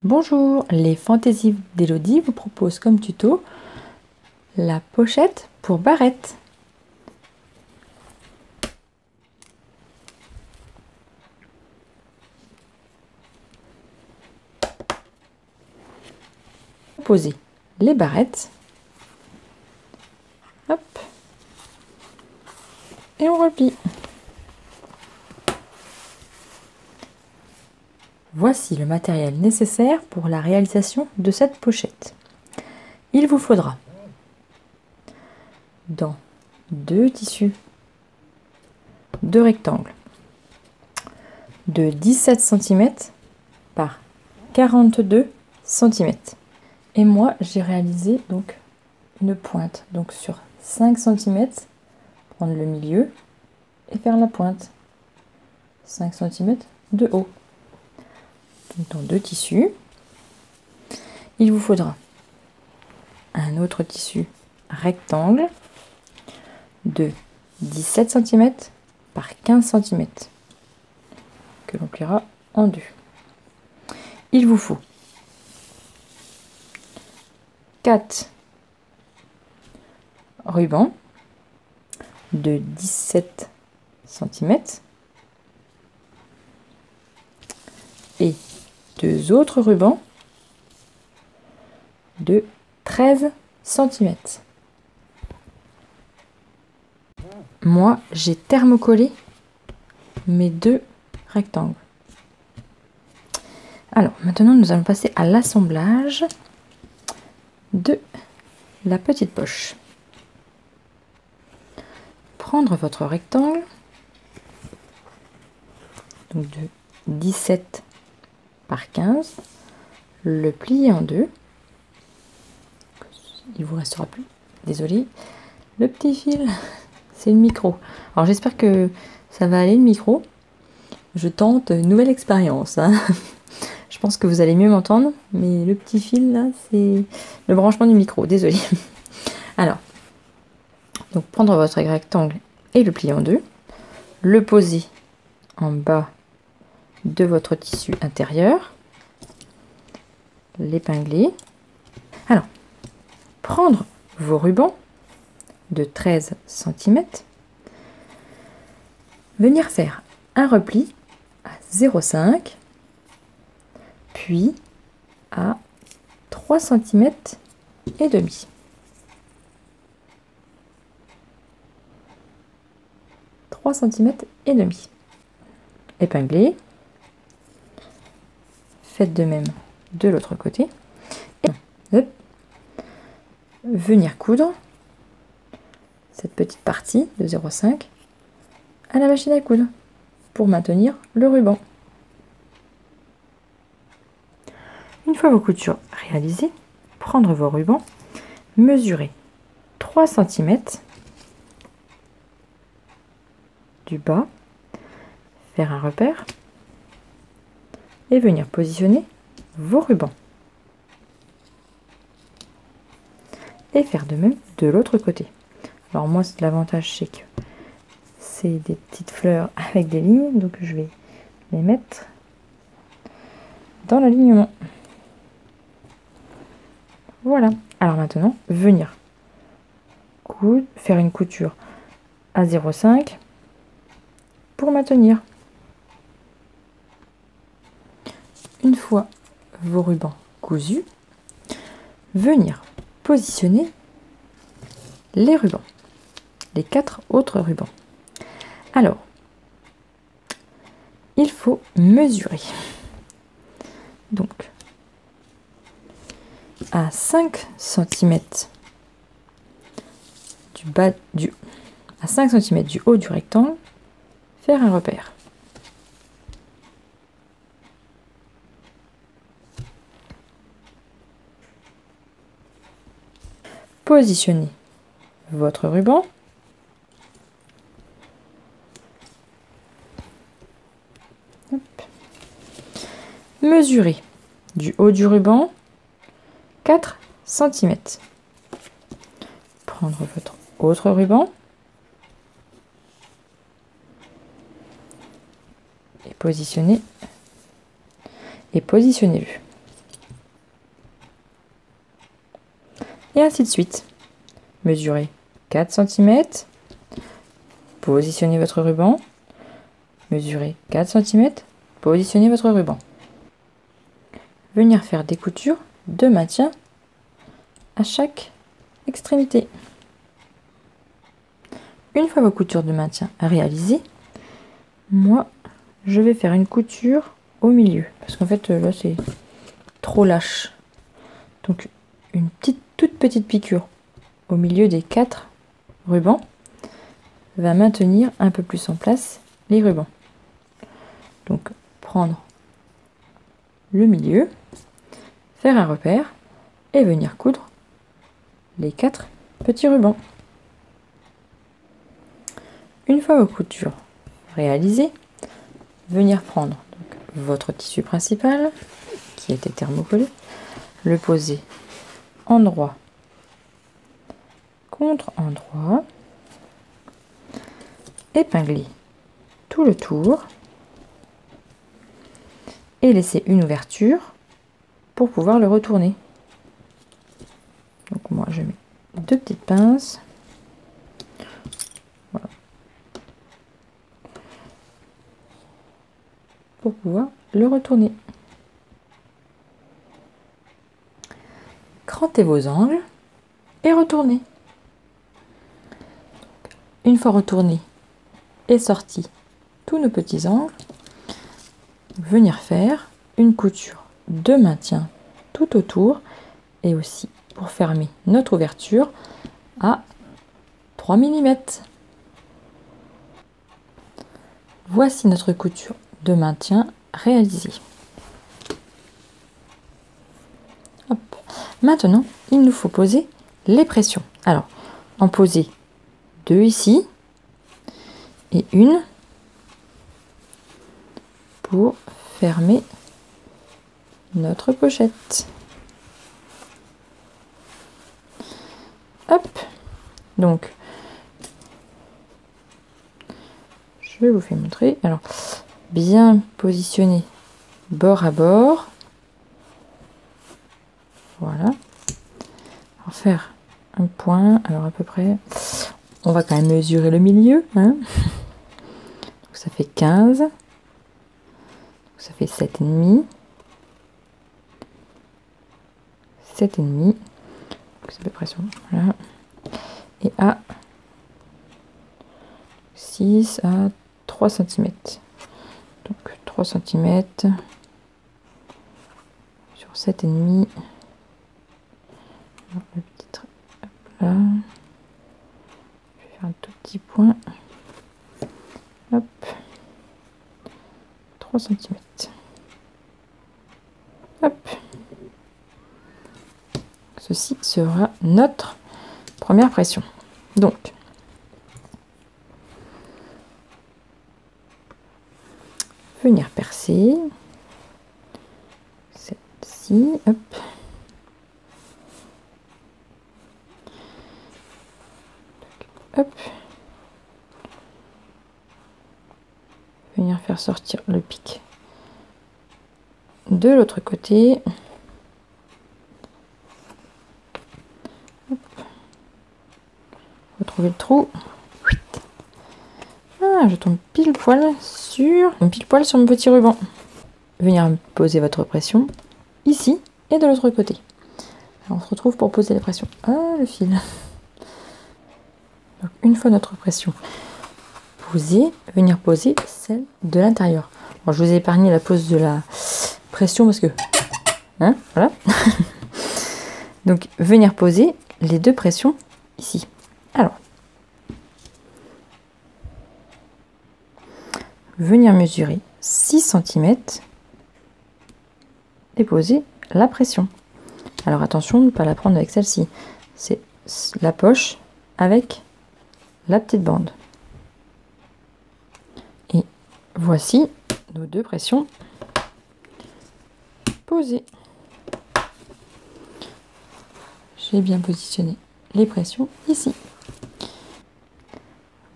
Bonjour, les fantaisies d'Elodie vous proposent comme tuto la pochette pour barrette. Posez les barrettes. Hop. Et on replie. Voici le matériel nécessaire pour la réalisation de cette pochette. Il vous faudra dans deux tissus de rectangle de 17 cm par 42 cm. Et moi j'ai réalisé donc une pointe, donc sur 5 cm, prendre le milieu et faire la pointe, 5 cm de haut. Donc, dans deux tissus, il vous faudra un autre tissu rectangle de 17 cm par 15 cm que l'on pliera en deux. Il vous faut 4 rubans de 17 cm et deux autres rubans de 13 cm. Moi, j'ai thermocollé mes deux rectangles. Alors, maintenant, nous allons passer à l'assemblage de la petite poche. Prendre votre rectangle, donc de 17 par 15, le plier en deux. Il vous restera plus, désolé, le petit fil, c'est le micro. Alors j'espère que ça va aller le micro. Je tente une nouvelle expérience, hein. Je pense que vous allez mieux m'entendre, mais le petit fil là, c'est le branchement du micro, désolé. Alors, donc prendre votre rectangle et le plier en deux, le poser en bas de votre tissu intérieur, l'épingler. Alors, prendre vos rubans de 13 cm, venir faire un repli à 0,5, puis à 3 cm et demi. Épingler. Faites de même de l'autre côté. Et hop, venir coudre cette petite partie de 0,5 à la machine à coudre pour maintenir le ruban. Une fois vos coutures réalisées, prendre vos rubans, mesurer 3 cm du bas, faire un repère et venir positionner vos rubans. Et faire de même de l'autre côté. Alors moi, l'avantage, c'est que c'est des petites fleurs avec des lignes, donc je vais les mettre dans l'alignement. Voilà. Alors maintenant, venir coudre, faire une couture à 0,5 pour maintenir. Une fois vos rubans cousus, venir positionner les rubans, les 4 autres rubans. Alors, il faut mesurer. Donc, à 5 cm à 5 cm du haut du rectangle, faire un repère. Positionnez votre ruban. Hop. Mesurez du haut du ruban 4 cm. Prendre votre autre ruban et positionnez-le. et ainsi de suite. Mesurez 4 cm, positionnez votre ruban, mesurez 4 cm, positionnez votre ruban. Venir faire des coutures de maintien à chaque extrémité. Une fois vos coutures de maintien réalisées, moi je vais faire une couture au milieu parce qu'en fait là c'est trop lâche. Donc une toute petite piqûre au milieu des 4 rubans va maintenir un peu plus en place les rubans. Donc prendre le milieu, faire un repère et venir coudre les 4 petits rubans. Une fois vos coutures réalisées, venir prendre donc votre tissu principal qui était thermocollé, le poser endroit contre endroit, épingler tout le tour et laisser une ouverture pour pouvoir le retourner. Donc moi je mets 2 petites pinces. Voilà. Pour pouvoir le retourner. Crantez vos angles et retournez. Une fois retourné et sorti tous nos petits angles, venir faire une couture de maintien tout autour et aussi pour fermer notre ouverture à 3 mm. Voici notre couture de maintien réalisée. Hop. Maintenant, il nous faut poser les pressions. Alors, en poser 2 ici et une pour fermer notre pochette. Hop, donc je vais vous faire montrer. Alors, bien positionner bord à bord. Voilà. Alors, faire un point. Alors, à peu près, on va quand même mesurer le milieu. Hein. Donc, ça fait 15. Donc, ça fait 7,5. 7,5. C'est à peu près ça. Voilà. Et à 6 à 3 cm. Donc 3 cm sur 7,5. Le petit trait, hop là. Je vais faire un tout petit point. Hop. 3 cm. Hop. Ceci sera notre première pression. Donc, venir percer celle-ci, hop. Hop. Venir faire sortir le pic de l'autre côté. Retrouver le trou. Ah, je tombe pile poil sur mon petit ruban. Venir poser votre pression ici et de l'autre côté. Alors, on se retrouve pour poser la pression. Ah, le fil. Donc, une fois notre pression posée, venir poser celle de l'intérieur. Je vous ai épargné la pose de la pression parce que, hein, voilà. Donc, venir poser les 2 pressions ici. Alors, venir mesurer 6 cm et poser la pression. Alors attention de ne pas la prendre avec celle-ci. C'est la poche avec la petite bande. Et voici nos 2 pressions posées. J'ai bien positionné les pressions ici.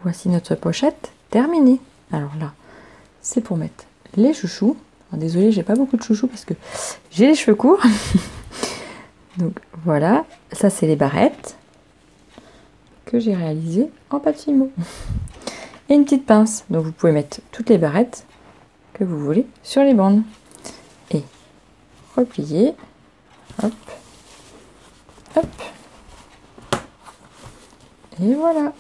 Voici notre pochette terminée. Alors là, c'est pour mettre les chouchous. Désolée, j'ai pas beaucoup de chouchous parce que j'ai les cheveux courts. Donc voilà, ça c'est les barrettes que j'ai réalisées en pâte Fimo. Et une petite pince, donc vous pouvez mettre toutes les barrettes que vous voulez sur les bandes. Et replier, hop, hop, et voilà.